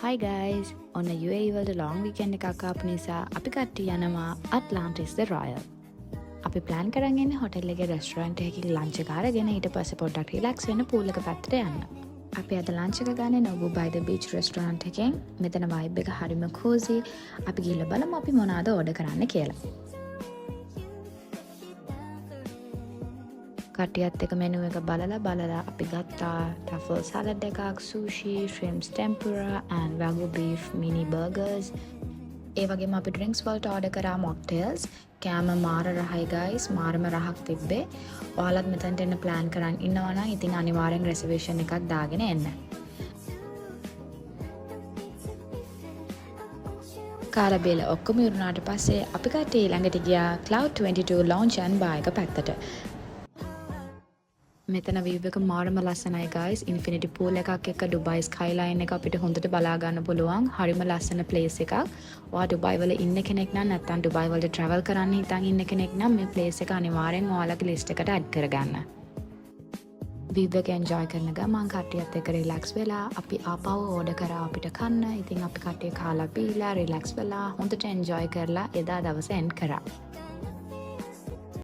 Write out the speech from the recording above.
Hi guys! On a UAE වලට long weekend එකක් ආපු නිසා අපි කට්ටිය යනවා Atlantis the Royal. අපි plan කරන් ඉන්නේ hotel එකේ restaurant එකකින් lunch එක අරගෙන ඊට පස්සේ පොඩ්ඩක් relax වෙන්න pool එක පැත්තට යන්න. අපි අද lunch එක ගන්නේ Nobu by the beach restaurant එකෙන්. මෙතන vibe එක හරිම cozy. අපි ගිහලා බලමු අපි මොනවද order කරන්න කියලා. කට්ටියත් එක මෙනු එක බලලා අපි ගත්තා truffle salad එකක්, sushi, shrimps tempura and wagyu beef mini burgers. ඒ වගේම අපි drinks වලට order කරා mocktails. කෑම මාර රහයි guys, මාරම රහක් තිබ්බේ. ඔයාලත් මෙතනට එන්න plan කරන් ඉන්නවා නම් ඉතින් අනිවාර්යෙන් reservation එකක් දාගෙන එන්න. කාලා බේල ඔක්කොම ඉවරනාට පස්සේ අපි කට්ටිය ළඟට ගියා Cloud 22 lounge and bar එක පැත්තට. මෙතන view එක මාරම ලස්සනයි guys. infinity pool එකක් එක්ක Dubai skyline එක අපිට හොඳට බලා ගන්න පුළුවන්. හරිම ලස්සන place එකක්. ඔයා Dubai වල ඉන්න කෙනෙක් නම් නැත්නම් Dubai වලට travel කරන්න හිතන් ඉන්න කෙනෙක් නම් මේ place එක අනිවාර්යෙන් ඔයාලගේ list එකට add කරගන්න. view එක enjoy කරන ගමන් කට්ටියත් එක්ක relax වෙලා අපි ආපහු order කරා අපිට කන්න. ඉතින් අපි කට්ටිය කාලා බීලා relax වෙලා හොඳට enjoy කරලා එදා දවස end කරා.